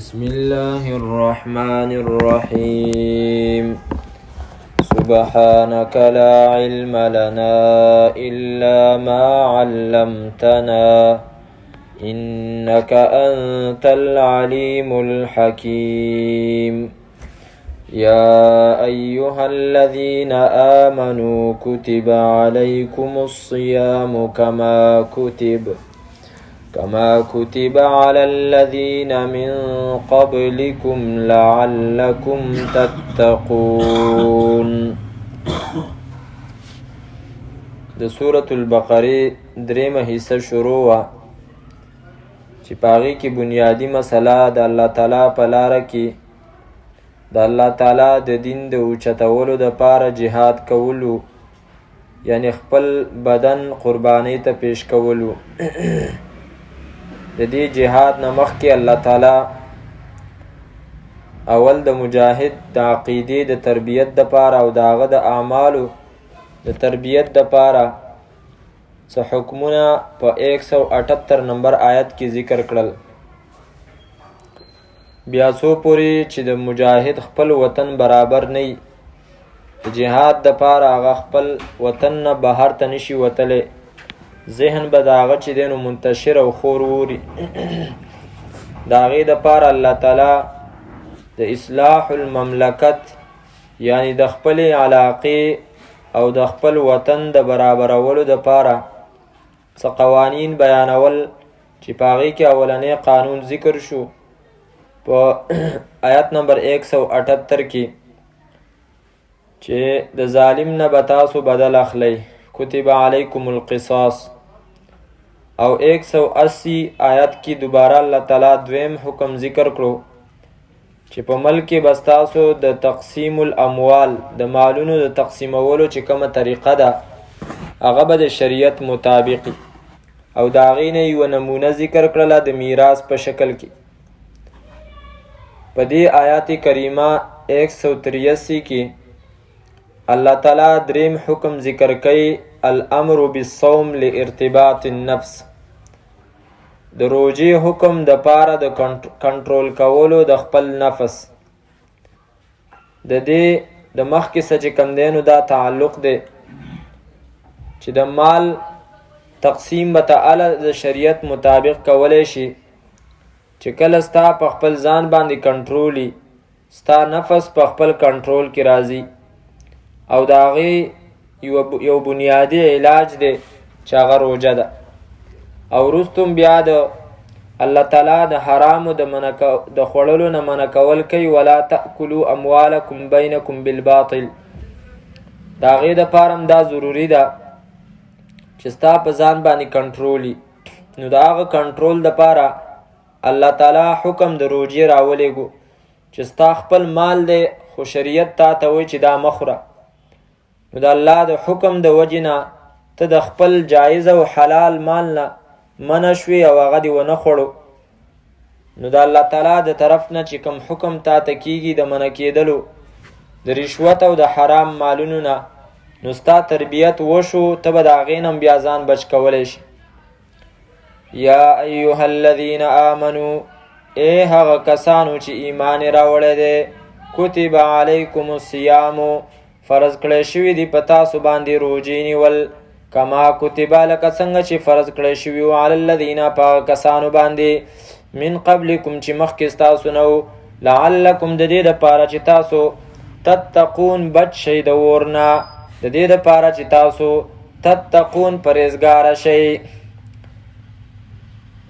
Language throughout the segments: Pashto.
بسم الله الرحمن الرحيم سبحانك لا علم لنا إلا ما علمتنا إنك أنت العليم الحكيم يا أيها الذين آمنوا كتب عليكم الصيام كما كتب على الذين من قبلكم لعلكم تتقون. د سورة البقره دریمه حصہ شروع وا چې پاغي کې بنیادی مسله د الله تعالی په لار کې د الله تعالی د دین د اوچتولو د پاره جهاد کولو، یعنی خپل بدن قربانی ته پیش کولو. د دې جهاد نه مخکې الله تعالی اول د مجاهد د عقیدې د تربیت د پاره او داغه د اعمالو د تربیت د پاره څه حکمونه په 178 نمبر آیت کې ذکر کړل. بیا څو پوری چې د مجاهد خپل وطن برابر نه وي، د جهاد د پاره هغه خپل وطن نه بهر ته نشي وتلی، ذهن به د هغه چې دی نو منتشر او خور ووري. د هغې دپاره الله تعالی د اصلاح المملکت یعنی د خپلې علاقې او د خپل وطن د برابرولو دپاره څه قوانین بیانول چې په هغې کې اولنی قانون ذکر شو په آیت نمبر 178 کې چې د ظالم نه به تاسو بدل اخلی، کتب علیکم القصاص. او 180 آیت کې دوباره الله تعالی دویم حکم ذکر کړو چې په ملک کې بس تاسو د تقسیم الاموال د مالونو د تقسیمولو چې کومه طریقه ده هغه به د شریعت مطابق، او د هغې نه یوه نمونه ذکر کړله د میراث په شکل کې. په دې آیات کریمه 183 کې الله تعالی دریم حکم ذکر کوي، الامر بالصوم لارتباط النفس. د روجې حکم د پاره د کنټرول کولو د خپل نفس. د دې د مخکې څه چې کوم دی نو دا تعلق دی چې د مال تقسیم به تعالی د شریعت مطابق کولی شي چې کله ستا په خپل ځان باندې کنټرول وي، ستا نفس په خپل کنټرول کې راځي، او د هغې یو بنیادی علاج دی چې هغه روجه ده. او وروستم بیا د الله تعالی د حرامو د خوړلو نه منع کول کوي، ولا تأکلوا اموالکم بینکم بالباطل. د هغې دپاره هم دا ضروري ده چې ستا په ځان باندې کنټرول وي. نو د هغه کنټرول دپاره الله تعالی حکم د روجې راولیږو چې ستا خپل مال دی خو شریعت تا ته وایي چې دا مه خوره. نو د الله د حکم د وجې نه ته د خپل جایز او حلال مال نه منع شوې او هغه دې ونه خوړو. نو د الله تعالی د طرف نه چې کوم حکم تا ته کیږي د منع کېدلو د رشوت او د حرام مالونو نه، نو ستا تربیت وشو، ته به د هغې نه بیا ځان بچ کولی شي. یا ایها الذین آمنو، ای هغه کسانو چې ایمان یې راوړی دی، کتب علیکم الصیامو، فرض کړی شوي دي په تاسو باندې روجې نیول، کما کتبه لکه څنګه چې فرض کړی شوي وو علی الذین په هغه کسانو باندې من قبلکم چې مخکې ستاسو نه وو، لعلکم د دې دپاره چې تاسو تتقون بچ شئ د اور نه، د دې دپاره چې تاسو تتقون پرهیزګاره شئ.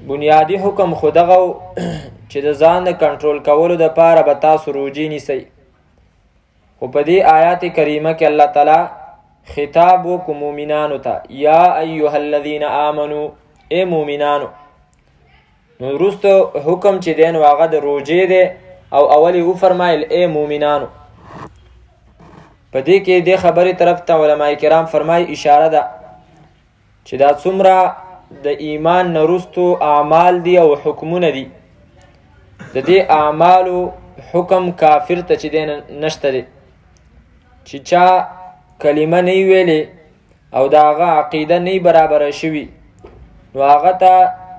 بنیادی حکم خو دغه چې د ځان د کنټرول کولو دپاره به تاسو روجې نیسئ. خو په دې آیات کریمه کې الله تعالی خطاب وکړو مؤمنانو ته، یا ایها الذین آمنو، ای مؤمنانو. نو وروسته حکم چې دی نو هغه د روجې دی، او اول یې وفرمایل ای مؤمنانو. په دې کې دې خبرې طرف ته علما کرام فرمایي اشاره ده چې دا څومره د ایمان نه وروستو اعمال دي او حکمونه دي، د دې اعمالو حکم کافر ته چې دی نشته دی. چې چا کلمه نه ویلې او د هغه عقیده نه برابره شوي، نو هغه ته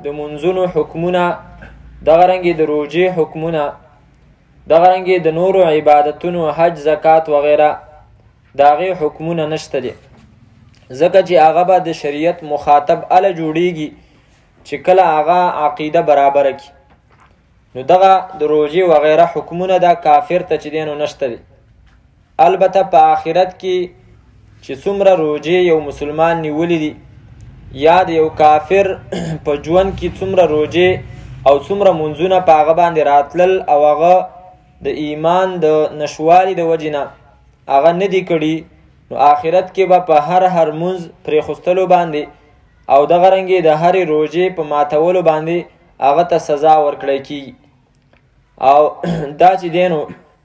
د منځونو حکمونه دغه رنګې د روژې حکمونه، دغه رنګې د نورو عبادتونو حج زکات وغیره د هغې حکمونه نشته دي، ځکه چې هغه به د شریعت مخاطب اله جوړیږي چې کله هغه عقیده برابره کړي. نو دغه د روژې وغیره حکمونه دا کافر ته چې دی نو نشته دي. البته په آخرت کې چې څومره روژې یو مسلمان نیولي دي یا د یو کافر په ژوند کې څومره روژې او څومره منځونه په هغه باندې راتلل او هغه د ایمان د نشوالي د وجې نه هغه نه دي کړي، نو آخرت کې به په هر منځ پرېښودلو باندې او دغه رنګې د هرې روژې په ماتولو باندې هغه ته سزا ورکړی کېږي. او دا چې دی نو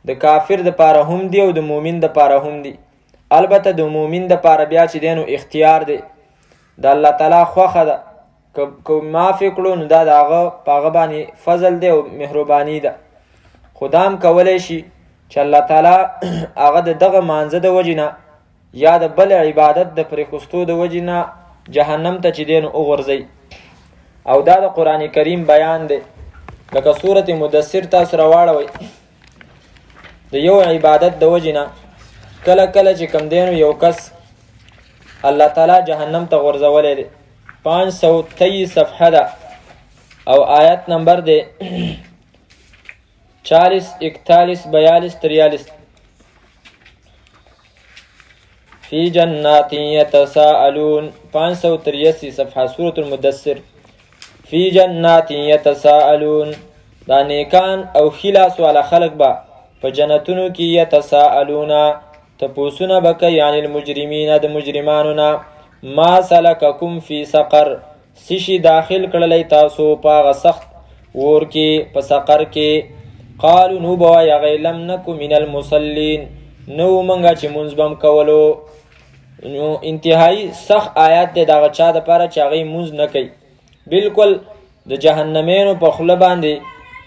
د کافر دپاره هم دی او د مؤمن دپاره هم دی. البته د مؤمن دپاره بیا چې دی نو اختیار دی، د الله تعالی خوښه ده، که معافې کړو نو دا د هغه په هغه باندې فضل دی او مهرباني ده. خو دا هم کولی شي چې الله تعالی هغه د دغه مانځه د وجې نه یا د بل عبادت د پرېښستو د وجې نه جهنم ته چې دی نو وغورځوي. او دا د قرآن کریم بیان دی، لکه صورت مدثر تاسو راواړوئ، د یو عبادت د وجې نه کله کله چې کوم دی نو یو کس الله تعالی جهنم ته غورځولی دی. 523 صفحه ده او آیت نمبر دی 40 41 42 43. فی جنات یتساءلون 583 صفحه سورة المدثر. فی جنات یتساءلون، دا نیکان او خلاص والا خلق با په جنتونو کې یتساءلون تپوسونه به کوي عن المجرمین د مجرمانو نه، ما سلککم فی سقر، څه شي داخل کړلی تاسو په هغه سخت اور کې په سقر کې. قالو نو به وایي هغوی لم نکو من المصلین، نه و موږ چې مونځ به م کولو. نو انتهایی سخت آیات دی د هغه چا دپاره چې هغوی مونځ نه کوي. بلکل د جهنمینو په خوله باندې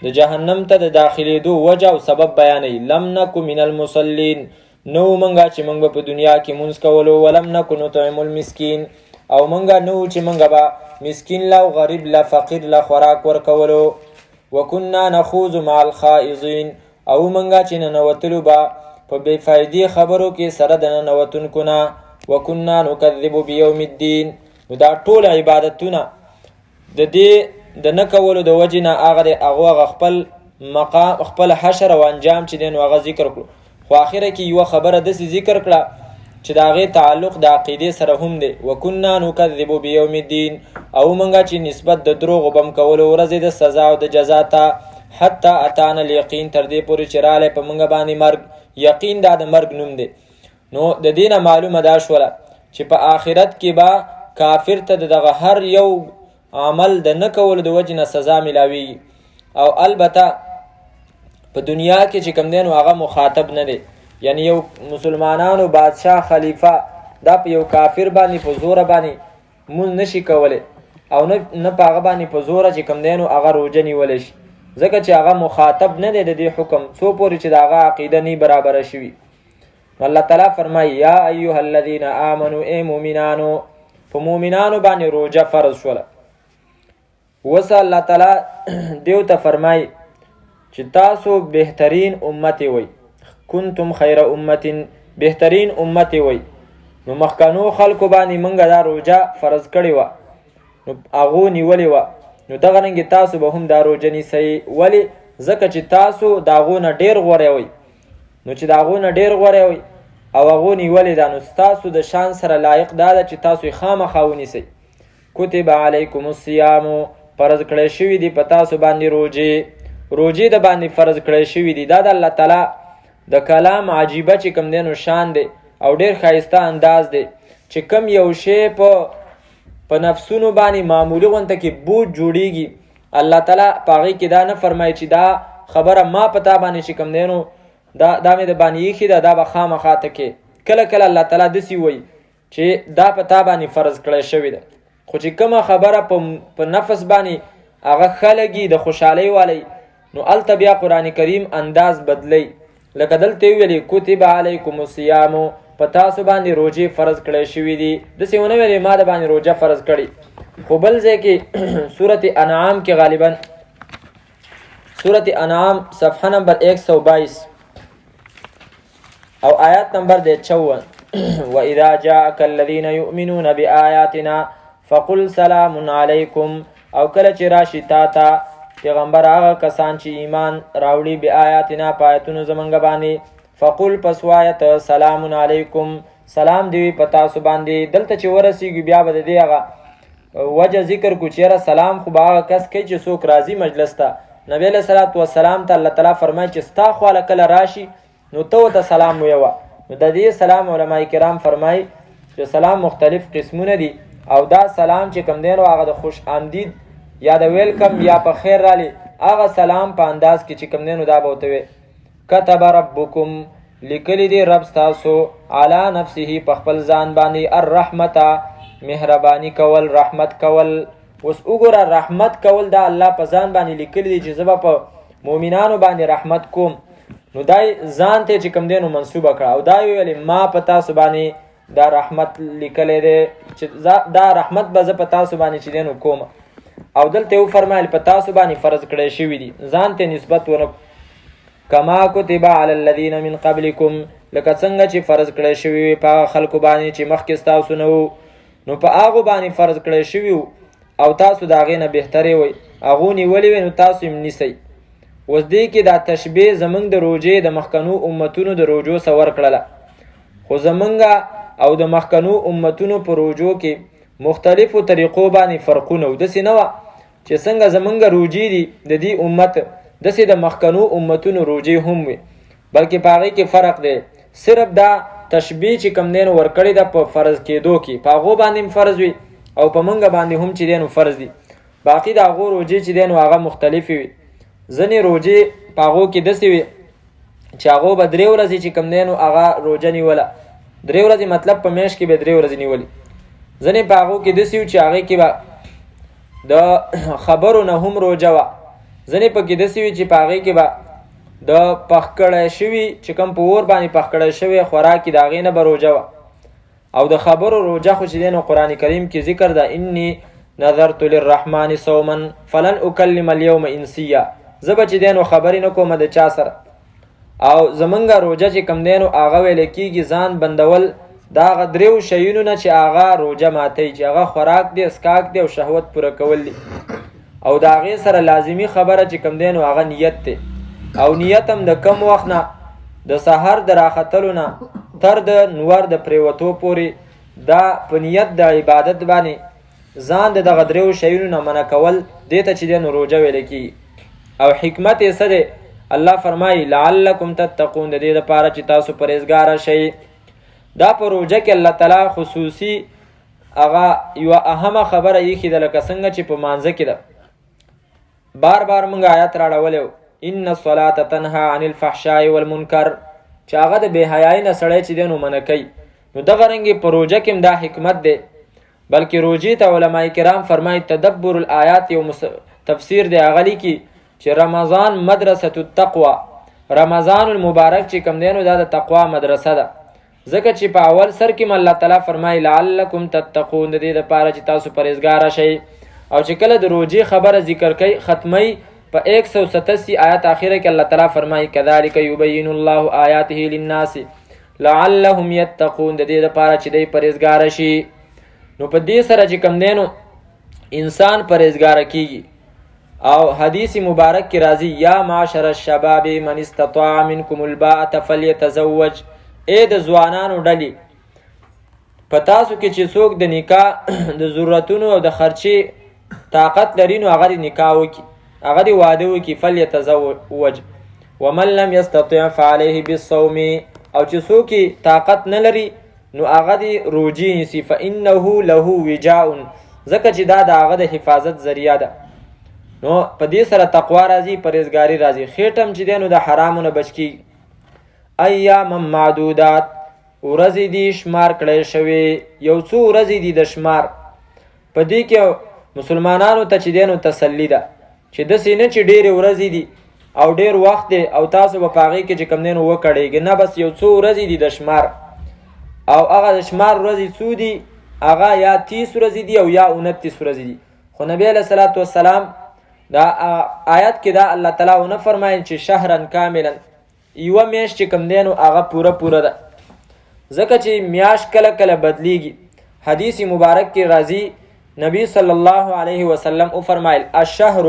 د جهنم ته د داخلېدو وجه او سبب بیانوي. لم نکو من المصلین، نو منګه چې منګ په دنیا کې مونږ کولو، ولم نکو نطعم المسکین، او منګه نو چې منګه به مسکین لا او غریب لا فقیر لا خوراک ورکولو. وکنا نخوض مع الخائضین، او منګه چې ننوتلو به په بې فایدې خبرو کې سره د ننوتونکو نه. وکنا نکذب بیوم الدین، نو دا ټول عبادتونه د دې د نه کولو د وجې نه هغه خپل مقام خپل حشر او انجام چې دی نو هغه ذکر کړو. خو آخره کې یوه خبره داسې ذکر کړه چې د هغې تعلق د عقیدې سره هم دی. وکنا نکذب بیوم الدین، او موږ چې نسبت د دروغو بم کولو ورځې د سزا او د جزا ته، حتی اتانا الیقین، تر دې پورې چې رالی په موږ باندې مرګ. یقین دا د مرګ نوم دی. نو د دې نه معلومه دا شوله چې په آخرت کې به کافر ته دغه هر یو عمل د نه کولو د وجې نه سزا میلاویږي. او البته په دنیا کې چې کوم دی نو هغه مخاطب نه دی، یعنی یو مسلمانانو بادشاه خلیفه دا په یو کافر باندې په زوره باندې مونځ نشي کولی، او نه په هغه باندې په زوره چې کوم دی نو هغه روژه نیولی شي، ځکه چې هغه مخاطب نه دی د دې حکم څو پورې چې د هغه عقیده نه برابره شوي. الله تعالی فرمایي یا ایها الذین آمنو، ای مؤمنانو، په مؤمنانو باندې روژه فرض شوله. وسه الله تعالی دیو ته فرمایي چې تاسو بهترین امت وئ، کنتم خیر امت، بهترین امت وئ. نو مخکنو خلکو باندې موږ دا روژه فرض کړې وه، نو هغو نیولې وه، نو دغه رنګې تاسو به هم دا روژه نیسئ. ولې؟ ځکه چې تاسو د هغو نه ډېر غوره وئ. نو چې د هغو نه ډېر غوره وئ او هغو نیولې ده، نو ستاسو د شان سره لایق دا ده چې تاسو یې خامخا ونیسئ. کتب علیکم الصیام، فرض کړی شوي دي په تاسو باندې روژې د باندې فرض کړی شوي دي. دا د الله تعالی د کلام عجیبه چې کوم دی نو شان دی او ډېر ښایسته انداز دی چې کوم یو شی په نفسونو باندې معمولي غونته کې بوج جوړیږي، الله تعالی په هغې کې دا نه فرمایي چې دا خبره ما په تا باندې چې کوم دی نو دا مې د باندې ایښې ده، دا به خامخا ته کې. کله کله الله تعالی داسې وایي چې دا په تا باندې فرض کړی شوې ده، خو چې کومه خبره په نفس باندې هغه ښه لګي د خوشحالۍ والی، نو هلته بیا قرآن کریم انداز بدلی. لکه دلته یې ویلي کتب علیکم الصیام، په تاسو باندې روژې فرض کړی شوي دي. داسې ونه ویلې ما د باندې روژه فرض کړي. خو بل ځای کې صورت انعام کې غالبا سورة انعام صفحہ نمبر 122 او آیات نمبر 54 وَإِذَا جَاءَكَ الَّذِينَ يُؤْمِنُونَ بِآيَاتِنَا فَقُلْ سَلَامٌ عَلَيْكُمْ او کله چې راشي تا ته پیغمبر هغه کسان چې ایمان راوړي بآیاتنا پایتونو زمونږ باندې فقل پس وایت سلام علیکم سلام دی پتا سو باندې دلته چې ورسیږي بیا به دی هغه وجه ذکر کو چیرې سلام خو به کس کوي چې څوک راځي مجلس ته نبی علیہ الصلوۃ والسلام ته الله تعالی فرمایي چې ستا خواله کله راشي نو ته سلام ویوه نو د دې سلام علما کرام فرمایي چې سلام مختلف قسمونه دي او دا سلام چې کوم دی نو هغه د خوش آمدید یا د ویلکم یا په خیر رالی هغه سلام په انداز کې چې کوم دی نو دا به ورته وي کتب ربکم لیکلی دی رب ستاسو علی نفسه په خپل ځان باندې الرحمت مهربانی کول رحمت کول اوس وګوره رحمت کول دا الله په ځان باندې لیکلی دی چې زه به په مؤمنانو باندې رحمت کوم نو دای ځان ته چې کوم دی نو منسوبه کړه او دا ویلې ما په تاسو باندې دا رحمت لیکلی دی چې دا رحمت به زه په تاسو باندې چې دی نو کوم او دلته یو فرمایل په تاسو باندې فرض کړی شوي دي ځان ته نسبت ونه کما کتب علی الذین من قبلکم لکه څنګه چې فرض کړی شوي وي په خلکو باندې چې مخکې ستاسو نه وو نو په هغو باندې فرض کړی شوي وو او تاسو د هغې نه بهترې وئ هغو نیولې وي نو تاسو یې نیسئ اوس دې کې دا تشبیه زمونږ د روژې د مخکنو امتونو د روژو سره ورکړله خو زمونږ او د مخکنو امتونو په روژو کې مختلفو طریقو باندې فرقونه و داسې نه وه چې څنګه زمونږ روژې دي د دې امت داسې د مخکنو امتونو روژې هم وي بلکې په هغې کې فرق دی صرف دا تشبیه چې کوم دی نو ورکړې ده په فرض کېدو کې په هغو باندې هم فرض وي او په موږ باندې هم چې دی نو فرض دي باقي د هغو روژې چې دی نو هغه مختلفې وي ځینې روژې په هغو کې داسې وي چې هغو به 3 ورځې چې کوم دی نو هغه روژه نیوله 3 ورځې مطلب په میاشت کې به 3 ورځې نیولې ځینې په هغو کې داسې وي چې هغې کې به د خبرو نه هم روژه وه ځینې پکې داسې وي چې په هغې کې به د پخ کړی شوي چې کوم په اور باندې پخ کړی شوی خوراک د هغې نه به روژه وه او د خبرو روژه خو چې دی نو قرآن کریم کې ذکر ده انی نظرت للرحمن صوما فلن اکلم اليوم انسیا زه به چې دی نو خبرې نه کوم د چا سره او زمونږ روژه چې کوم دی نو هغه ویلی کېږي ځان بندول دا هغه 3 شیونو نه چې هغه روژه ماتوي چې هغه خوراک دی اسکاک دی او شهوت پوره کول دی او د هغې سره لازمي خبره چې کوم دی نو هغه نیت دی او نیت هم د کم وخت نه د سحر د راختلو نه تر د نور د پریوتو پورې دا په نیت د عبادت باندې ځان د دغه 3 شیونو نه منع کول دې ته چې دی نو روژه ویلی کېږي او حکمت یې څه دی الله فرمایي لعلکم تتقون د دې دپاره چې تاسو پرهیزګاره شئ دا په روژه کې الله تعالی خصوصي هغه یوه اهمه خبره ایښې ده لکه څنګه چې په مانځه کې ده بار بار موږ آیت راړولی ان الصلاة تنهى عن الفحشاء والمنکر چې هغه د بې حیایي نه سړی چې دی نو منع کوي نو دغه رنګې په روژه کې هم دا حکمت دی بلکې روژې ته علما کرام فرمایي تدبر الآیات یو تفسیر دی هغه لیکي چې رمضان مدرسة التقوى رمضان المبارک چې کوم دی نو دا د تقوا مدرسه ده ځکه چې په اول سر کې الله تعالی فرمایي لعلکم تتقون د دې دپاره چې تاسو پرهیزګاره شئ او چې کله د روژې خبره ذکر کوي ختمی په 187 آیات آخره کې الله تعالی فرمایي کذلک یبین الله آیاته للناس لعلهم یتقون د دې دپاره چې دی پرهیزګاره شي نو په دې سره چې کوم دی نو انسان پرهیزګاره کیږي او حدیث مبارک کې راځي یا معاشر الشباب من استطاع منکم الباءة فلیتزوج ای د ځوانانو ډلې په تاسو کې چې څوک د نکاح د ضرورتونو او د خرچې طاقت لري نو هغه د نکاح وکړي هغه د واده وکړي فلیتزوج ومن لم یستطع فعلیه بالصوم او چې څوک طاقت نه لري نو هغه د روژې نیسي فانه له وجاء ځکه چې دا د هغه د حفاظت ذریعه ده نو په دې سره تقوا راځي پرهیزګاري راځي خېټم چې دی نو د حرامو نه بچ کېږي ایام معدودات ورځې دي شمار کړی شوې یو څو ورځې دي د شمار په دې کې مسلمانانو ته چې دی نو تسلي ده چې داسې نه چې ډېرې ورځې دي او ډېر وخت دی او تاسو به په هغې کې چې کوم دی نو وکړئږي نه بس یو څو ورځې دي د شمار او هغه د شمار ورځې څو دي هغه یا 30 ورځې دي او یا 29 ورځې دي خو نبی علیه صلات وسلام دا آیات کې دا الله تعالی ونه فرمایي چې شهرن کاملا یوه میاشت چې کوم دی نو هغه پوره ده، ځکه چې میاشت کله کله بدلیږي. حدیث مبارک کې راځي نبی صلی الله علیه وسلم او فرمایل الشهر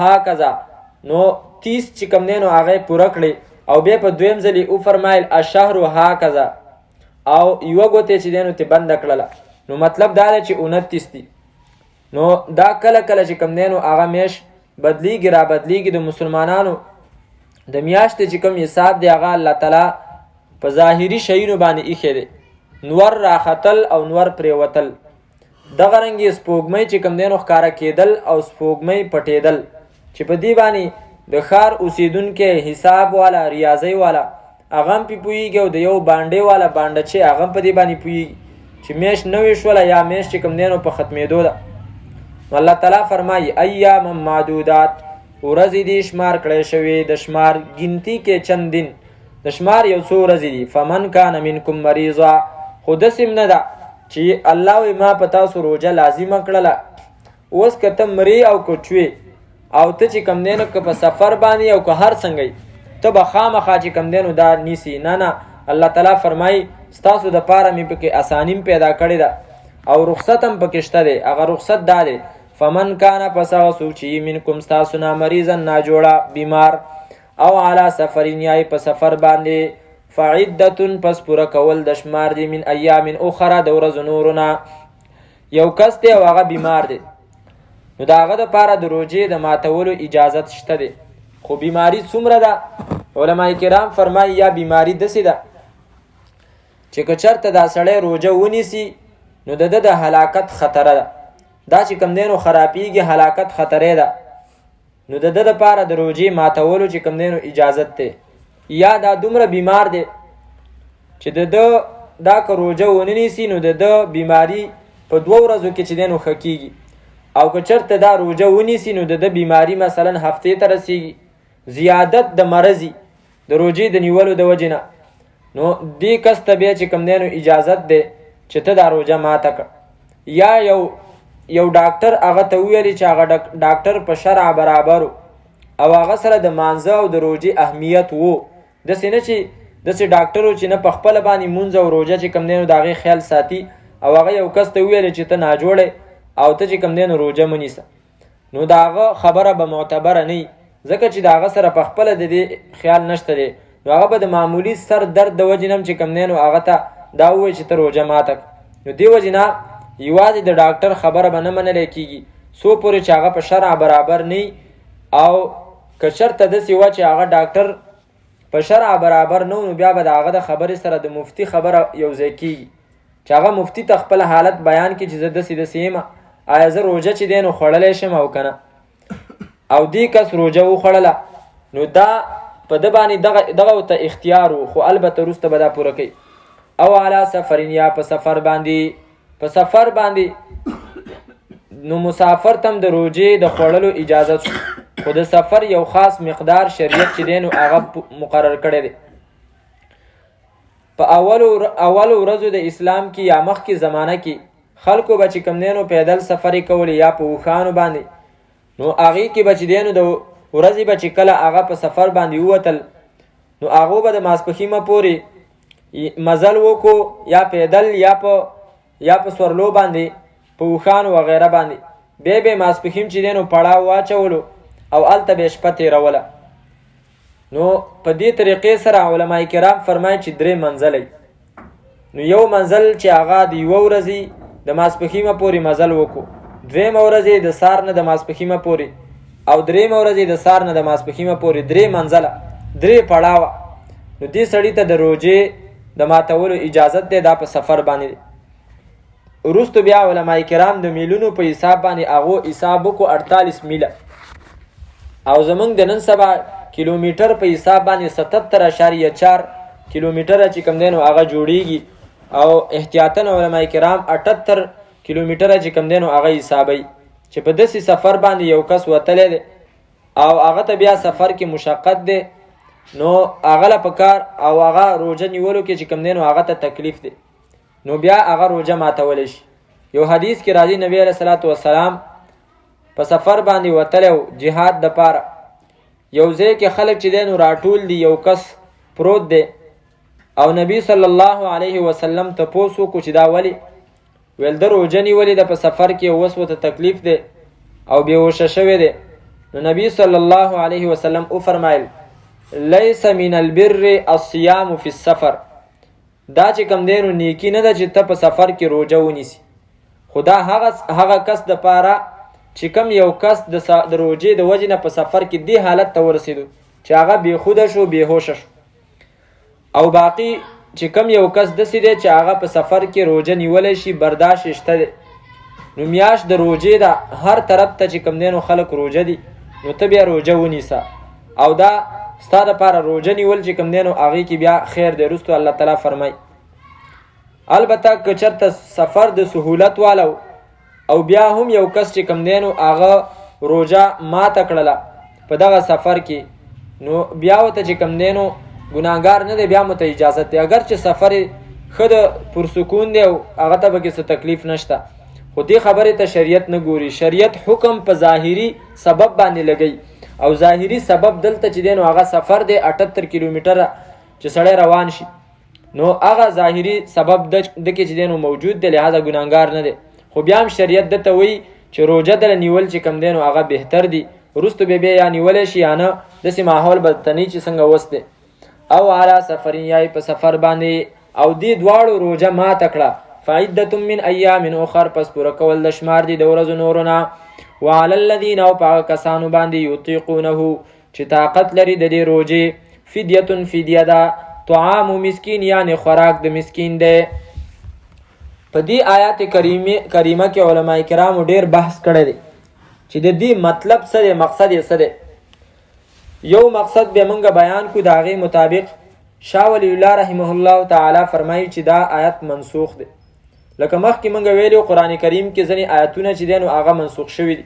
هاکذا نو 30 چې کوم دی نو هغه پوره کړي، او بیا په دویم ځلې او فرمایل الشهر هاکذا او یوه ګوتې چې دی نو ته بنده کړله. نو مطلب دا دی چې 29 دي. نو دا کله کله چې کوم دی نو هغه میاشت بدلیږي را بدلیږي. د مسلمانانو د میاشتې چې کوم حساب دی هغه الله تعالی په ظاهري شیونو باندې ایښی دی، نور راختل او نور پرېوتل. دغه رنګې سپوږمۍ چې کوم دی نو ښکاره کېدل او سپوږمۍ پټېدل، چې په دې باندې د ښار اوسېدونکی حساب والا ریاضۍ والا هغه هم پې پوهېږي، او د یو بانډې والا بانډچې هغه هم په دې باندې پوهېږي چې میاشت نوې شوله یا میاشت چې کوم دی نو په ختمېدو ده. الله تعالی فرمایي ایام معدودات، ورځې دي شمار کړی شوې، د شمار ګنتی کې چند دن، د شمار یو څو ورځې دي. فمن کان منکم مریضا، خو داسې هم نه ده چې الله وایي ما په تاسو روژه لازمه کړله. اوس که ته مرې او که چوې او ته چې کوم دی نو که په سفر باندې او که هر څنګه ته به خامخا چې کوم دی نو دا نیسي. نه الله تعالی فرمایي ستاسو دپاره مې پکې اسانیم پیدا کړې ده او رخصت هم پکې شته دی. هغه رخصت دا دی فمن کان پس هغه څوک چې منکم ستاسو نه مریضن ناجوړه بیمار او علی سفرین یا په سفر باندې فعدتن پس پوره کول د شمار دی من ایام اخرى د ورځو نورونه. یو کس دی او هغه بیمار دی نو د هغه دپاره د روژې د ماتولو اجازت شته دی. خو بیماری څومره ده؟ علما کرام فرمایي یا بیماری داسې ده چې که چېرته دا سړی روژه ونیسي نو د ده د هلاکت خطره ده. دا چې کوم دی نو خرابېږي هلاکت خطرې ده، نو د ده دپاره د روژې ماتولو چې کوم دی نو اجازت دی. یا دا دومره بیمار دی چې د ده دا که روژه ونه نیسي نو د ده بیماری په 2 ورځو کې چې دی نو ښه کېږي، او که چېرته دا روژه ونیسي نو د ده بیماری مثلا هفتې ته رسېږي، زیادت د مرضي د روژې د نیولو د وجې نه، نو دې کس ته بیا چې کوم دی نو اجازت دی چې ته دا روژه ماته کړه. یا یو ډاکټر هغه ته وویلې چې هغه ډاکټر په شرع برابر او هغه سره د مانځه او د روژې اهمیت وو. داسې نه چې داسې ډاکټر و چې نه په خپله باندې مونځ او روژه چې کوم دی نو د هغې خیال ساتي، او هغه یو کس ته وویلې چې ته ناجوړی او ته چې کوم دی نو روژه مه نیسه، نو د هغه خبره به معتبره نه وي، ځکه چې د هغه سره په خپله د دې خیال نشته دی. نو هغه به د معمولي سر درد د وجې نه هم چې کوم دی نو هغه ته دا ووایي چې ته روژه ماته کړه. نو دې وجې نه یوازې د ډاکټر خبره به نه منلی کېږي څو پورې چې هغه په شرع برابر نه وي. او که چېرته داسې وه چې هغه ډاکټر په شرع برابر نه و نو بیا به د هغه د خبرې سره د مفتي خبره یو ځای کېږي چې هغه مفتي ته خپل حالت بیان کړي چې زه داسې یم، آیا زه روژه چې دی نو خوړلی شم او که نه. او دې کس روژه وخوړله نو دا په ده باندې دغه ورته اختیار و، خو البته وروسته به دا پوره کوي. او علی سفرین یا په سفر باندې نو مسافر تم د روژې د خوړلو اجازت شو، خو د سفر یو خاص مقدار شریعت چې دی نو هغه مقرر کړی دی. په اولو ورځو د اسلام کې یا مخکې زمانه کې خلکو به چې کوم دی نو پیدل سفرې کولې یا په اوښانو باندې، نو هغې کې به چې دی نو د ورځې به چې کله هغه په سفر باندې ووتل نو هغو به د ماسپښیمه پورې مزل وکړو یا پیدل یا په سورلو باندې په اوښانو وغیره باندې، بیا به ماسپښیم چې دی نو پړاو واچولو او هلته به یې شپه تېروله. نو په دې طریقې سره علما کرام فرمایي چې 3 منزل نو یو منزل چې هغه د 1 ورځې د ماسپښیمه پورې مزل وکړو، 2 ورځې د سار نه د ماسپښیمه پورې، او 3 ورځې د سار نه د ماسپښیمه پورې 3 منزله 3 پړاوه. نو دې سړي ته د روژې د ماتولو اجازت دی، دا په سفر باندې دی. وروستو بیا علما کرام د میلونو په حساب باندې هغو حساب وکړو 48 میله، او زمونږ د نن سبا کیلومیټر په حساب باندې 77.4 کیلومیټره چې کوم دی نو هغه جوړیږي، او احتیاطاً علما کرام 78 کیلومیټره چې کوم دی نو هغه حسابوي چې په داسې سفر باندې یو کس وتلی دی او هغه ته بیا سفر کې مشقت دی، نو هغه له پکار او هغه روژه نیولو کې چې کوم دی نو هغه ته تکلیف دی، نو بیا هغه روژه ماتولی شي. یو حدیث کې راځي نبی علیه الصلاة والسلام په سفر باندې وتلی و جهاد دپاره. یو ځای کې خلک چې دی نو راټول دي، یو کس پروت دی او نبی صلی الله علیه وسلم تپوس وکړو چې دا ولې؟ ویل ده روژه نیولې ده په سفر کې، اوس ورته تکلیف دی او بېهوشه شوی دی. نو نبی صلی الله علیه وسلم وفرمایل لیس من البر الصیام فی السفر، دا چې کوم دی نو نیکي نه ده چې ته په سفر کې روژه ونیسي، خو دا هغه کس دپاره چې کوم یو کس د روژې د وجې نه په سفر کې دې حالت ته ورسېدو چې هغه بېخوده شو، بېهوشه شو. او باقي چې کوم یو کس داسې دی چې هغه په سفر کې روژه نیولی شي، برداشت یې شته دی، نو میاشت د روژې ده، هر طرف ته چې کوم دی نو خلک روژه دي، نو ته بیا روژه ونیسه. او دا ستا دپاره روژه نیول چې کوم دی نو هغې کې بیا خیر دی. وروستو الله تعالی فرمایي البته که چېرته سفر د سهولت والا او بیا هم یو کس چې کوم دی نو هغه روژه ماته کړله په دغه سفر کې، نو بیا ورته چې کوم دی نو ګناهګار نه دی، بیا مو ته اجازت دی. اگر چې سفر ښه د پرسکون دی او هغه ته به کې څه تکلیف نشته، خو دې خبرې ته شریعت نه ګوري. شریعت حکم په ظاهري سبب باندې لګوي، او ظاهري سبب دلته چې دی نو هغه سفر دی 78 کیلومتره چې سړی روان شي، نو هغه ظاهري سبب دکې چې دی نو موجود دی، لهذا ګناهګار نه دی. خو بیا هم شریعت دته وایي چې روژه دله نیول چې کوم دی نو هغه بهتر دی. وروستو بیا یا نیولی شي یا نه، داسې ماحول به تنی چې څنګه اوس دی. او علی سفرین یا په سفر باندې او دې دواړو روژه ماته کړه، فعدة من ایام اخر، پس پوره کول د شمار دي د ورځو نورو نه. وعلى الذین، او په هغه کسانو باندې یطیقونه چې طاقت لري د دې روژې، فدیة فدیه ده، طعام مسکین یعنی خوراک د مسکین دی. په دې آیات کریمه کې علما کرامو ډیر بحث کړی دی چې د دې مطلب څه دی، مقصد یې څه دی. یو مقصد به موږ بیان کو، د هغې مطابق شاه ولی الله رحمه الله تعالی فرمایي چې دا آیت منسوخ دی. لکه مخکې موږ ویلو قرآن کریم کې ځینې آیتونه چې دی نو هغه منسوخ شوي دي،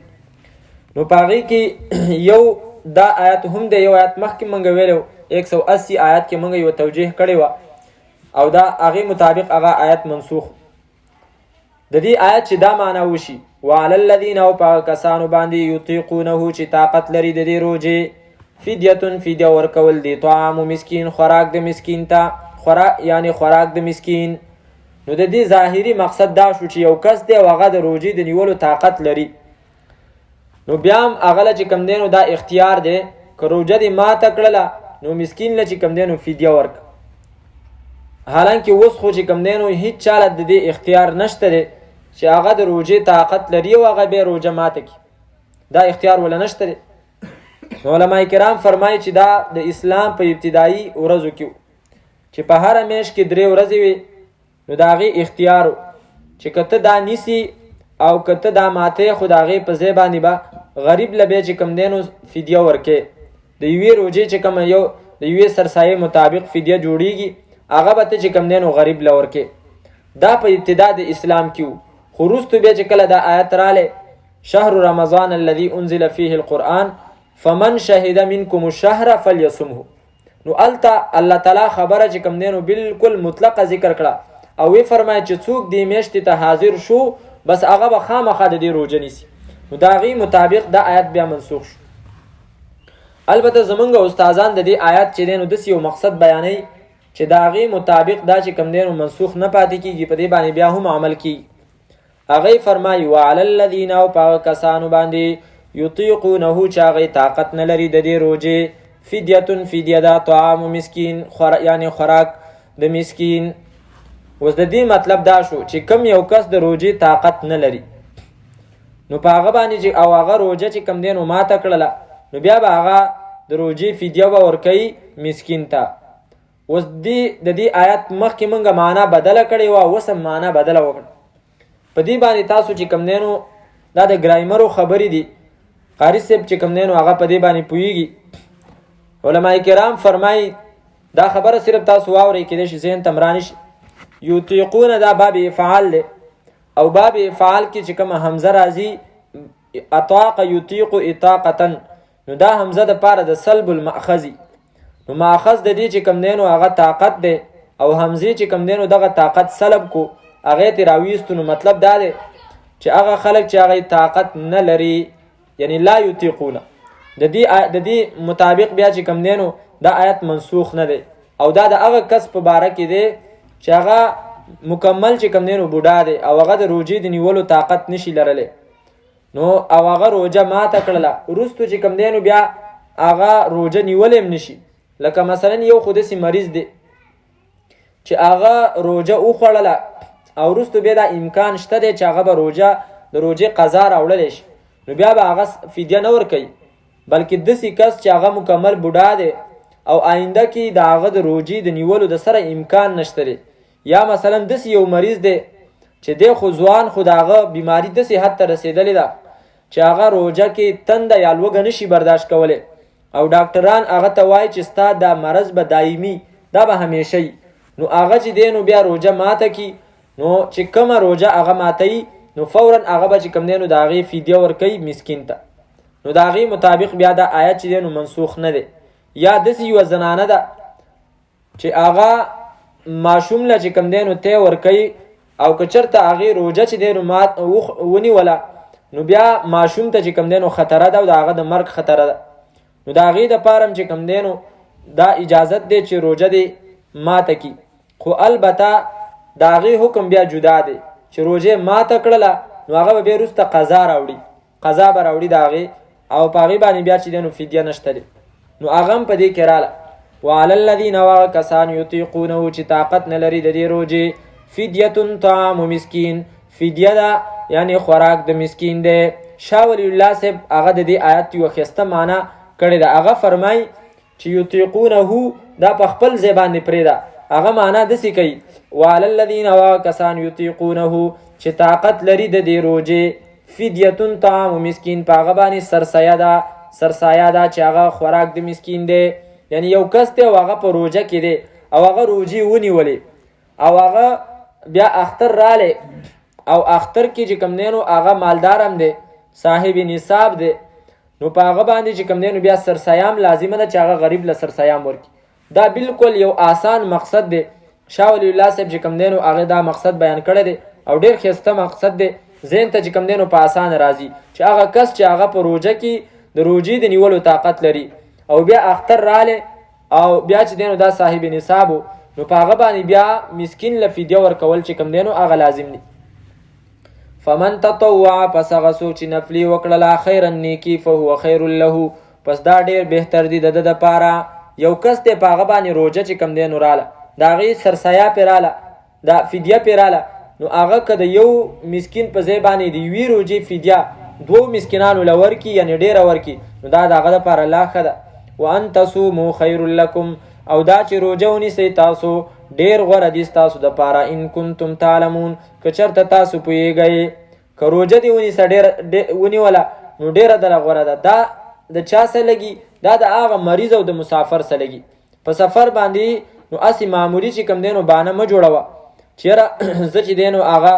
نو په هغې کې یو دا آیت هم دی. یو آیت مخکې موږ ویلو 180 آیت کې موږ یو توجیه کړې وه، او دا هغې مطابق هغه آیت منسوخ. د دې آیت چې دا معنا وشي وعلى الذین، او په کسانو باندې یطیقونه چې طاقت لري د دې روژې، فدیة فدیه ورکول دی، طعام مسکین خوراک د مسکین ته، یعنی خوراک د مسکین. نو د دې ظاهري مقصد دا شو چې یو کس دی او هغه د روژې د نیولو طاقت لري، نو بیا هم هغه له چې کوم دی نو دا اختیار دی، که روژه دې ماته کړله نو مسکین له چې کوم دی نو فدیه ورکړه. حالانکه اوس خو چې کوم دی نو هیڅ چا له د دې اختیار نشته دی چې هغه د روژې طاقت لري او هغه بیا روژه ماته کړي، دا اختیار وله نشته دی. علماء کرام فرمایي چې دا د اسلام په ابتدایي ورځو کې چې په هره میاشت کې 3 ورځې وي، نو د هغې اختیار چې که ته دا نیسي او که ته دا ماته، خو د هغې په ځای باندې به غریب له بیا چې کوم دی نو فدیه ورکې. د یوې روژې چې کوم یو د یوې سرسایې مطابق فدیه جوړیږي، هغه به ته چې کوم دی نو غریب له ورکې. دا په ابتدا د اسلام کې و. خو وروستو بیا چې کله دا آیت رالی شهر رمضان الذي انزل فيه القرآن فمن شهد منکم الشهر فلیصمه، نو الته الله تعالی خبره چې کوم دی نو بالکل مطلقه ذکر کړه، او وی فرمایي چې څوک دې میاشتې ته حاضر شو بس هغه به خامخا د دې روژه نیسي. نو د هغې مطابق دا آیت بیا منسوخ شو. البته زمونږ استادان د دې آیت چې دی نو داسې یو مقصد بیانوي چې د هغې مطابق دا چې کوم دی نو منسوخ نه پاتې کېږي، په دې باندې بیا هم عمل کېږي. هغې فرمایي وعلى الذین، او په هغه کسانو باندې یطیقونه چې هغې طاقت نه لري د دې روژې، فدیة فدیه ده، طعام مسکین یعنی خوراک د مسکین. اوس د دې مطلب دا شو چې کم یو کس د روژې طاقت نه لري، نو په هغه باندې چې او هغه روژه چې کم دی نو ماته کړله، نو بیا به هغه د روژې فدیه به ورکوي مسکین ته. اوس د دې آیت مخکې موږ معنا بدله کړې وه، اوس هم معنا بدله وکړه. په دې باندې تاسو چې کم دی نو دا د ګرایمرو خبرې دي، قاري صاحب چې کوم دی نو هغه په دې باندې پوهېږي. علما کرام فرمایي دا خبره صرف تاسو واورئ، کېدای شي ذهن ته م رانشي. یطیقونه دا باب افعال دی، او باب افعال کې چې کومه حمزه راځي اطاق یطیق اطاقتا، نو دا حمزه د پاره د سلب المأخذي، نو ماخذ د دې چې کوم دی نو هغه طاقت دی، او حمزه چې کوم دی نو دغه طاقت سلب کو هغې ته راویستو. نو مطلب دا دی چې هغه خلک چې هغې طاقت نه لري یعنی لا یطیقون. د دې مطابق بیا چې کوم دی نو دا آیت منسوخ نه دی او دا د هغه کس په باره کې دی چې هغه مکمل چې کوم دی نو بوډا دی او هغه د روجې د نیولو طاقت نشي لرلی نو او هغه روجه ماته کړله وروستو چې کوم دی نو بیا هغه روجه نیولی هم نشي. لکه مثلا یو خو داسې مریض دی چې هغه روجه وخوړله او وروستو بیا دا امکان شته دی چې هغه به د روجې قضا راوړلی شي نو بیا به هغه فدیه نه ورکوي بلکې داسې کس چې هغه مکمل بوډا دی او آینده کې د هغه د روجې د نیولو د سره امکان نشته دی. یا مثلا داسې یو مریض دی چې دی خو ځوان خو د هغه بیماري داسې حد ته رسېدلې ده چې هغه روجه کې تنده یا لوږه نشي برداشت کولی او ډاکټران هغه ته وایي چې ستا دا مرض به دایمي دا به همیشه نو هغه چې دی نو بیا روجه ماته کی نو چې کومه روجه هغه ماتوي نو فورا هغه به چې کوم دی نو د هغې فدیه ورکوي مسکین ته. نو د هغې مطابق بیا دا آیت چې دی نو منسوخ نه دی. یا داسې یوه زنانه ده چې هغه ماشوم له چې کوم دی نو تی ورکوي او که چېرته هغې روجه چې دی نو مات ونیوله نو بیا ماشوم ته چې کوم دی نو خطره ده او د هغه د مرګ خطره ده نو د هغې دپاره هم چې کوم دی نو دا اجازت دی چې روجه دې ماته کی خو البته د هغې حکم بیا جدا دی چې روجه ماته کړله نو هغه به بیا وروسته قضا به راوړي د هغې او په هغې باندې بیا چې دی نو فدیه نشته دی. نو هغه هم په دې کې راله وعلی الذین هغه کسان یطیقونه چې طاقت نه لري د دې روجې فدیة طعام مسکین فدیه ده یعنی خوراک د مسکین دی. شاه ولی الله صاحب هغه د دې آیت یوه ښایسته معنا کړې ده. هغه فرمایي چې یطیقونه دا په خپل ځای باندې پرېږده هغه معنا داسې کوي وعلی الذین هغه کسان یطیقونه چې طاقت لري د دې روجې فدیة طعام مسکین په هغه باندې سرسایه ده چې هغه خوراک د مسکین دی. یعنی یو کس دی او هغه په روجه کې دی او هغه روجې ونیولې او هغه بیا اختر رالی او اختر کې چې کوم دی نو هغه مالدار هم دی صاحب نصاب دی نو په هغه باندې چې کوم دی نو بیا سرسایه هم لازمه ده چې هغه غریب له سرسایه هم ورکړي. دا بالکل یو آسان مقصد دی. شاه ولی الله صاحب چې کوم دی نو هغه دا مقصد بیان کړی دی او ډېر ښایسته مقصد دی. ذهن ته چې کوم دی نو په آسان راځي چې هغه کس چې هغه په روجه کې د روجې د نیولو طاقت لري او بیا اختر رالی او بیا چې دی نو دا صاحب نصابو نو په هغه باندې بیا مسکین له فدیه ورکول چې کوم دی نو هغه لازم دی. فمن تطوع پس هغه څوک چې نفلي وکړله خیرا نیکي فهو خیر له پس دا ډېر بهتر دی د ده دپاره. یو کس دی په هغه باندې روجه چې کوم دی نو راله د هغې سرسایه پرې راله دا فدیه پرې راله نو هغه که د یو مسکین په ځای باندې د یوې روجې فدیه دوو مسکینانو له ورکړي یعنې ډېره ورکړي نو دا د هغه دپاره لا ښه ده. وان تصوموا خیر لکم او دا چې روجه ونیسئ تاسو ډېر غوره دي ستاسو دپاره ان کنتم تعلمون که چېرته تاسو پوهیږئ. که روجه دې ونیوله نو ډېره دله غوره ده. دا د چا څه لګي دا د هغه مریض او د مسافر څه لګي. په سفر باندې نو هسې معمولي چې کوم دی نو بانه مه جوړوه چې یاره زه چې دی نو هغه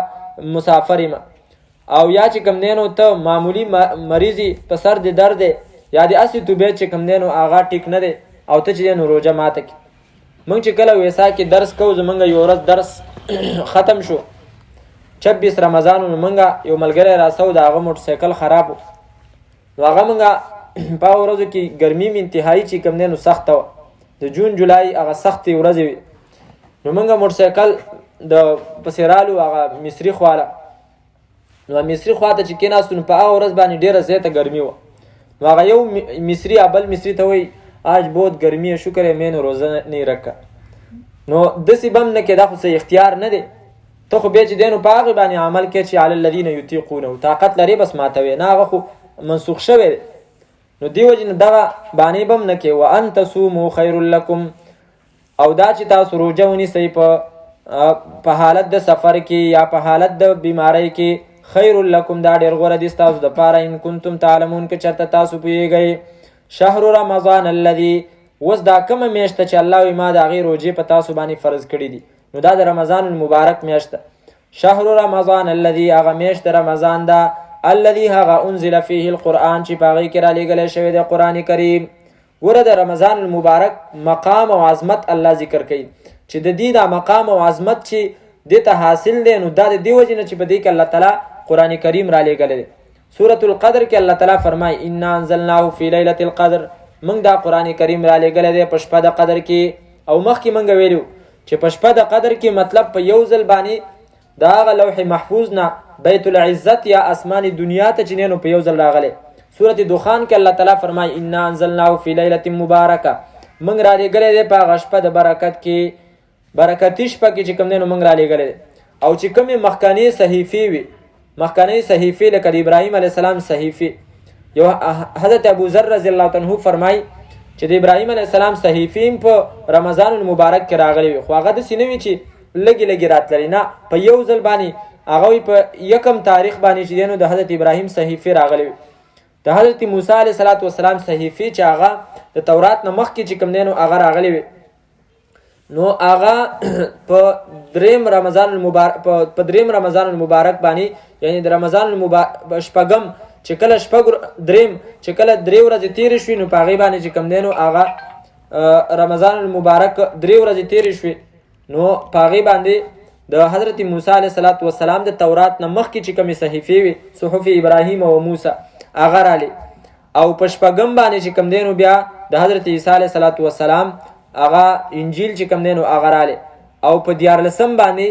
مسافر یم او یا چې کوم دی نو ته معمولي مریضي په سر دې درد دی یا د هسې طبیعت چې کوم دی نو هغه ټیک نه دی او ته چې دی نو روجه ماته کړي. موږ چې کله ویسا کې درس کوو زمونږ یو ورځ درس ختم شو 26 رمضان نو موږ یو ملګری راسو د هغه موټرسایکل خراب و نو هغه موږ په ورځو کې ګرمي مې انتهایي چې کوم دی نو سخته وه د جون جولای هغه سختې ورځې وي نو موږ موټرسایکل د پسې رالو هغه مصري خواله نو مصري خواته چې کېناستو نو په هغه ورځ باندې ډېره زیاته ګرمي وه نو هغه یو مصري بل مصري ته وایي آج بہت گرمی ہے شکر ہے میں نے روزہ نہیں رکھا نو دسی بم نه کې دا خو څه اختیار نه دی ته خو بیا چې دی نو په هغې باندې عمل کې چې علی الذین یطیقونه طاقت لري بس ماتوي نه هغه خو منسوخ شوی دی نو دې وجې نه دغه بانې بم نه کې وان تصوموا خیر لکم او دا چې تاسو روجه ونیسئ په حالت د سفر کې یا په حالت د بیمارۍ کې خیر لکم دا ډېر غوره دي ستاسو دپاره ان کنتم تعلمون که چېرته تاسو پوهیږئ. شهر رمضان الذي اوس دا کومه میاشت چې الله وایي ما د هغې روجې په تاسو باندې فرض کړي دي نو دا د رمضان المبارک میاشت ده. شهر رمضان الذي هغه میاشت د رمضان ده الذي هغه انزل فيه القرآن چې په هغې کې رالیږلی شوی دی قرآن کریم. ګوره د رمضان المبارک مقام او عظمت الله ذکر کوي چې د دې دا مقام او عظمت چې دې ته حاصل دی نو دا د دې وجې نه چې په دې کې الله تعالی قرآن کریم رالیږلی دی. سورة القدر کې الله تعالی فرمای انا انزلناه فی لیلة القدر، موږ دا قرآن کریم را لېږلی دی په شپه د قدر کې. او مخکې موږ ویلو چې په شپه د قدر کې مطلب په یو ځل باندې د هغه لوح محفوظ نه بیت العزت یا اسمان دنیا ته چې نو په یو ځل راغلی. سورة دخان کې الله تعالی فرمای انا انزلناه فی لیلة مبارکه، موږ را لېږلی دی په هغه شپه د برکت کې، برکتي شپه کې چې کوم دی نو موږ را لېږلی دی. او چې کومې مخکاني صحیفې وي، مخکاني صحیفې لکه د ابراهیم علیه السلام صحیفې، یو حضرت ابو ذر رضی الله عنه فرمای چې د ابراهیم علیه السلام صحیفې په رمضان المبارک کې راغلی وي، خو هغه داسې نه وي چې لږې لږې راتللې، نه په یو ځل باندې هغه په یکم تاریخ باندې چې دی نو د حضرت ابراهیم صحیفې راغلی وي. د حضرت موسی علیه السلام صحیفې چې هغه د تورات نه مخکې چې کوم دی نو هغه راغلی وي، نو هغه په دریم رمضان المبارک باندې، یعنی د رمضان المبارک شپږم چې کله چې کله درې ورځې تیرې شوې نو په هغې باندې چې کوم دی نو هغه رمضان المبارک 3 ورځې تیرې شوې، نو په هغې باندې د حضرت موسی علیه السلام د تورات نه مخکې چې کومې صحیفې وي، صحف ابراهیم او موسی، هغه رالی. او په شپږم باندې چې کوم دی نو بیا د حضرت عیسی علیه السلام هغه انجیل چې کوم دی نو هغه رالی. او په 14 باندې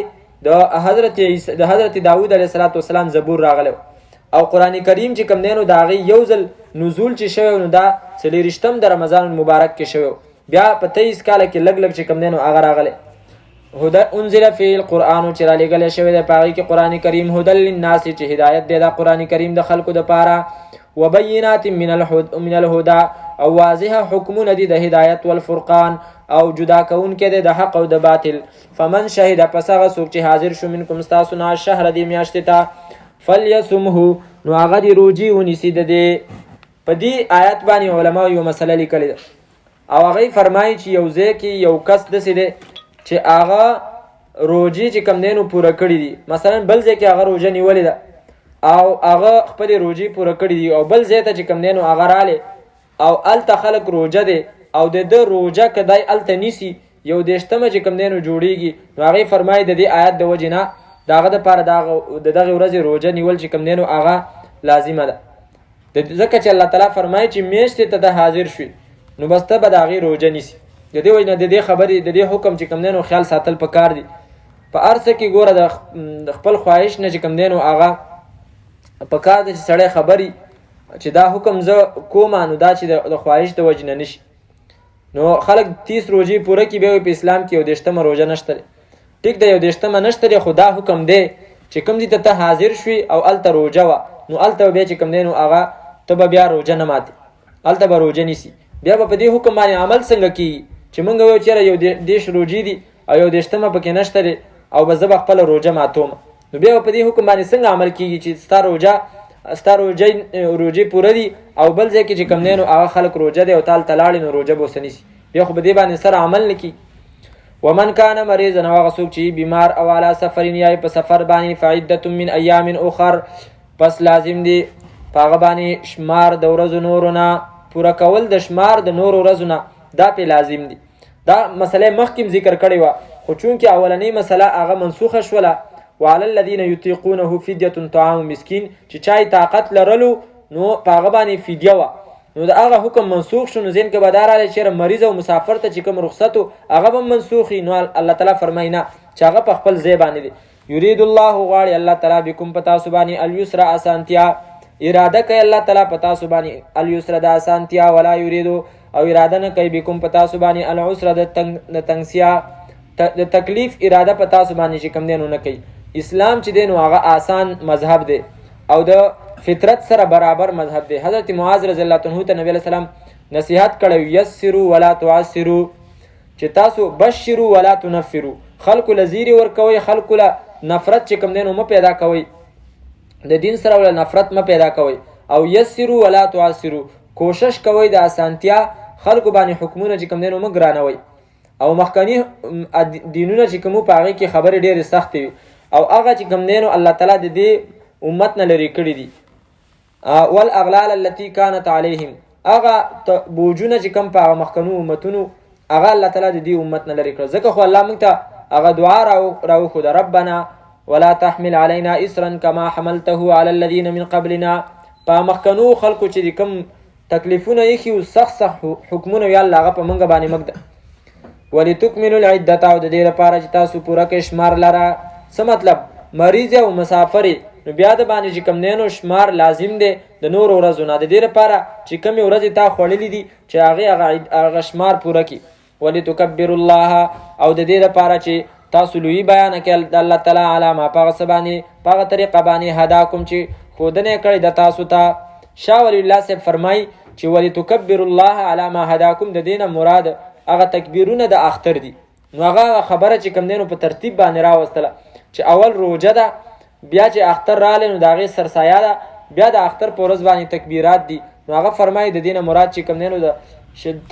د حضرت داود علیه السلام زبور راغلی. او قرآن کریم چې کوم دی نو د هغې یو ځل نزول چې شوی نو دا 40 د رمضان المبارک کې شوی، بیا په 23 کاله کې لږ لږ چې کوم دی نو هغه راغلی. هدى انزل فی القرآن چې را لېږلی شوی دی په هغې کې قرآن کریم، هدى للناس چې هدایت دی دا قرآن کریم د خلکو دپاره، وبینات من الهدى او واضح حکمونه دي د هدایت والفرقان، او جدا کوونکی دی د حق او د باطل. فمن شهد پس هغه څوک چې حاضر شو منکم ستاسو نه شهر دې میاشتې ته فلیصمه نو هغه دې روجي ونیسي. د دې په دې آیت باندې علماو یو مسله لیکلې ده، او هغې فرمایي چې یو ځای کې یو کس داسې دی چې هغه روجي چې کوم دی نو پوره کړي دي، مثلا بل ځای کې هغه روژه نیولې ده او هغه خپلې روجي پوره کړي دي، او بل ځای ته چې کوم دی نو هغه رالی او هلته خلک روژه دی او د ده روژه که دی هلته نیسي 21 چې کوم دی نو جوړېږي، نو هغې فرمایي د دې آیت د وجې نه د هغه دپاره د دغې ورځې روژه نیول چې کوم دی نو هغه لازمه ده. ځکه چې الله تعالی فرمایي چې میاشتې ته ته حاضر شوي نو بس ته به د هغې روژه نیسي. د دې وجې نه د دې خبرې د دې حکم چې کوم دی نو خیال ساتل پکار دي. په هر څه کې ګوره د خپل خواهش نه چې کوم دی نو هغه پکار دی چې سړی خبري چې دا حکم زه کومه نو دا چې د خواهش د وجې نه نشي. نو خلک 30 روژې پوره کړي بیا په اسلام کې 21 روژه نشته دی. ټیک ده 21 نشته دی، خو دا حکم دی چې کوم ځای ته حاضر شوي او هلته روژه وه نو هلته بیا چې کوم دی نو هغه ته به بیا روژه نه ماتې، هلته به روژه نیسي. بیا به په دې حکم باندې عمل څنګه کېږي چې موږ وایو چېرې 10 روژې دي او 21 پکې نشته دی او به زه به خپله روژه ماتوم، نو بیا به په دې حکم باندې څنګه عمل کېږي چې ستا روژې پوره دي او بل ځای کې چې کوم دی نو هغه خلک روژه دی او تا هلته لاړې نو روژه به ورسه نیسي، بیا خو په دې باندې سره عمل نه کېږي. ومن کان مریضا او هغه څوک چې بیمار او علی سفرین یا په سفر باندې فعدة من ایام اخر پس لازم دی په هغه باندې شمار د ورځو نورو نه پوره کول، د شمار د نورو ورځو نه دا پې لازم دی. دا مسله مخکې ذکر کړې وه، خو چونکې اولنۍ مسله هغه منسوخه شوله. وعلى الذين يطيقونه فدية طعام مسكين چې چای طاقت لرلو نو په هغه باندې فدیه وه، نو د هغه حکم منسوخ شو. نو ذهن کې به دا راغلی چې مریض او مسافر ته چې کوم رخصت و هغه به منسوخ وي. نو الله تعالی فرمایي نه، چې هغه په خپل ځای باندې دی. یرید الله غواړي الله تعالی بکم په تاسو باندې اليسر اسانتیا، اراده کوي الله تعالی په تاسو باندې اليسر د اسانتیا، ولا یرید او اراده نه کوي بکم په تاسو باندې العسر د تنگسیا، د تکلیف اراده په تاسو باندې چې کوم دی نو نه کوي. اسلام چې دی نو هغه آسان مذهب دی او د فطرت سره برابر مذهب دی. حضرت معاذ رضی الله عنه ته نبی علیہ السلام نصیحت کړی یسروا ولا تعسروا، چې تاسو بشروا ولا تنفروا، خلکو له زیری ورکوئ، خلکو له نفرت چې کوم دی نو مه پیدا کوئ، د دین سره له نفرت مه پیدا کوئ. او یسروا ولا تعسروا، کوشش کوئ د اسانتیا خلکو باندې حکمونه چې کوم دی نو مه ګرانوئ. او مخکني دینونه چې کوم په هغې کې خبرې ډېرې سختې وي او هغه چې کوم دی نو الله تعالی د دې امت نه لرې کړي دي. والاغلال التي كانت عليهم، هغه بوجونه چې کوم په هغه مخکنو امتونو هغه الله تعالی د دې امت نه لرې کړه. ځکه خو الله موږ ته هغه دعا راوښوده ربنا ولا تحمل علينا اسرا كما حملته على الذين من قبلنا، په مخکنو خلکو چې کوم تکلیفونه ایښي او سخت حکمونه وي الله هغه په موږ باندې مږده. ولتکملوا العدة او د دې لپاره چې تاسو پوره کړئ شمار لره. څه مطلب؟ مریض او مسافر نو بیا د باندې چې کوم دی نو شمار لازم دی د نورو ورځو نه، د دې لپاره چې کومې ورځې تا خوړلي دي چې هغه شمار پوره کړي. ولتکبروا الله او د دې لپاره چې تاسو لوی بیان کړئ د الله تعالی علی ما په هغه څه باندې په هغه طریقه باندې هداکم چې ښودنه کړې د تاسو ته. شاه ولی الله صاحب فرمایي چې ولتکبروا الله علی ما هداکم د دې نه مراد هغه تکبیرونه د اختر دي. نو هغه خبره چې کوم دی نو په ترتیب باندې راوستله چې اول روژه ده، بیا چې اختر راغلی نو د هغې سرسایه ده، بیا د اختر په ورځ باندې تکبیرات دي. نو هغه فرمایي د دې نه مراد چې کوم دی نو د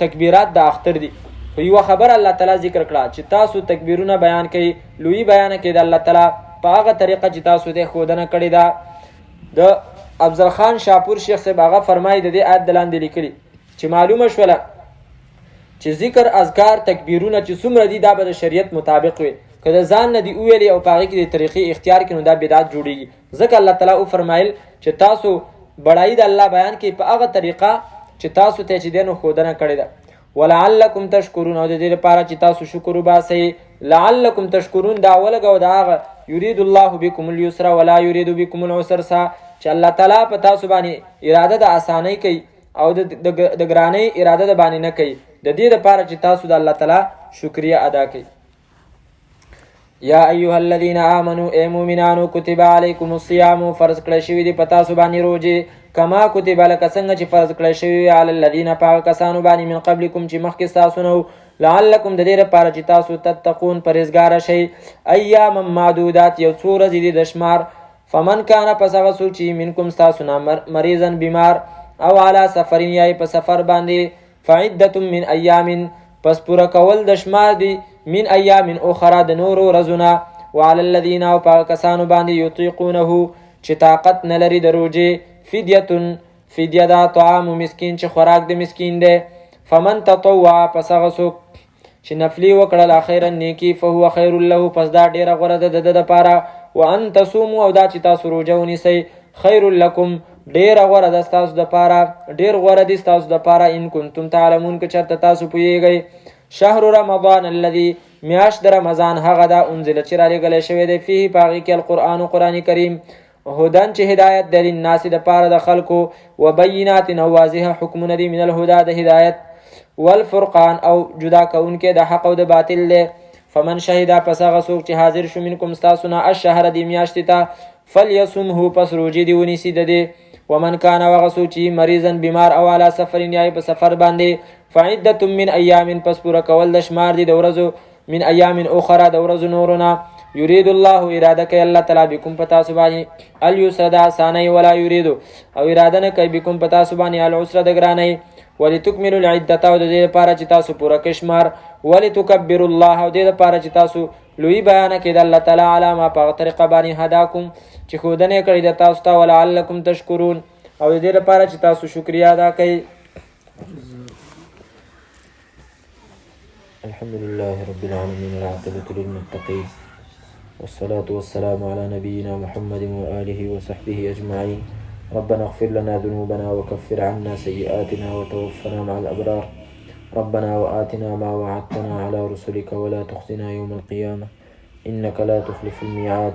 تکبیرات د اختر دي. خو یوه خبره الله تعالی ذکر کړه چې تاسو تکبیرونه بیان کوئ، لوی بیانه کوئ د الله تعالی په هغه طریقه چې تاسو دې ښودنه کړې ده. د افضل خان شاپور شیخ صاحب هغه فرمایي د دې آیت د لاندې لیکلي چې معلومه شوله چې ذکر اذکار تکبیرونه چې څومره دي دا به د شریعت مطابق وي. که د ځان نه دي وویلې او په هغې کې د طریقې اختیار کړي نو دا بدعت جوړېږي. ځکه الله تعالی وفرمایل چې تاسو بډایي د الله بیان کوي په هغه طریقه چې تاسو ته چې دی نو ښودنه کړې ده. ولعلکم تشکرون او د دې لپاره چې تاسو شکر وباسئ. لعلکم تشکرون دا ولګو د هغه یرید الله بکم اليسر ولا یرید بکم العسر څخه چې الله تعالی په تاسو باندې اراده د اسانۍ کوي او د ګرانۍ اراده د باندې نه کوي، د دې لپاره چې تاسو د الله تعالی شکریه ادا کړئ. یا ایها الذین آمنوا ای مؤمنانو کتب علیکم الصیام فرض کړی شوي دي په تاسو باندې روژې کما کتب لکه څنګه چې فرض کړی شوي وي علی الذین په هغه کسانو باندې من قبلکم چې مخکې ستاسو نه وو لعلکم د دې لپاره چې تاسو تتقون پرهیزګاره شئ. ایاما معدودات یو څو ورځې دي د شمار. فمن کان پس هغه څوک چې منکم ستاسو نه مریضن بیمار او علی سفرین یا په سفر باندې فعدة من ایام پس پوره کول د شمار دی من ایام اخرى د نورو ورځونه. وعلى الذین او په کسانو باندې یطیقونه چې طاقت نه لري د روژې فدیه ده طعام مسکین چې خوراک د مسکین دی. فمن تطوع پس هغه څوک چې نفلي وکړل خیرا نیکي فهو خیر له پس دا ډیره غوره ده د ده دپاره. وان تصوموا او دا چې تاسو روژه ونیسئ خیر لکم ډیره غوره ده ستاسو دپاره، ډیر غوره دي ستاسو دپاره ان کنتم تعلمون که چېرته تاسو پوهیږئ. شهر رمضان الذي میاشت د رمضان هغه ده انزل چې رالیږلی شوی دی فیه په هغې کې القرآن قرآن کریم هدن چې هدایت دی للناس دپاره د خلکو وبینات او واضحه حکمونه دي من الهدا د هدایت والفرقان او جدا کوونکې د حق او د باطل دی. فمن شهده پس هغه څوک چې حاضر شو منکم ستاسو نه الشهر دې میاشتې ته فلیصمه پس روژې دې ونیسي د دې. ومن کان هغه څوک چې مریضن بیمار او علی سفرین یا په سفر باندې فعدة من ایام پس پوره کول د شمار دي د ورځو من ایام اخرى د ورځو نورو نه. یرید الله اراده کوي الله تعالی بکم په تاسو باندې اليسر د اسانۍ ولا یرید او اراده نه کوي بکم په تاسو باندې العسر د ګرانۍ. ولتکملوا العدة او د دې لپاره چې تاسو پوره کړئ شمار. ولتکبروا الله او د دې لپاره چې تاسو لوی بیانه کړئ د الله تعالی علی ما په هغه طریقه باندې هداکم چې ښودنه یې کړې ده تاسو ته. ولعلکم تشکرون او د دې لپاره چې تاسو شکریه ادا کړئ. الحمد لله رب العالمين والعاقبة للمتقين والصلاة والسلام على نبينا محمد وآله وصحبه أجمعين. ربنا اغفر لنا ذنوبنا وكفر عنا سيئاتنا وتوفنا مع الأبرار. ربنا وآتنا ما وعدتنا على رسلك ولا تخزنا يوم القيامة إنك لا تخلف الميعاد.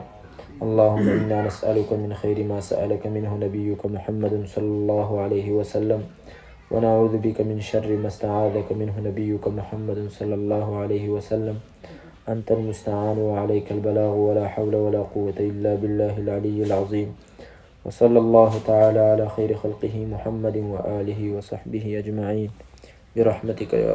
اللهم إنا نسألك من خير ما سألك منه نبيك محمد صلى الله عليه وسلم ونعوذ بك من شر ما استعاذك منه نبيك محمد صلى الله عليه وسلم. أنت المستعان وعليك البلاغ ولا حول ولا قوة إلا بالله العلي العظيم. وصلى الله تعالى على خير خلقه محمد وآله وصحبه أجمعين برحمتك يا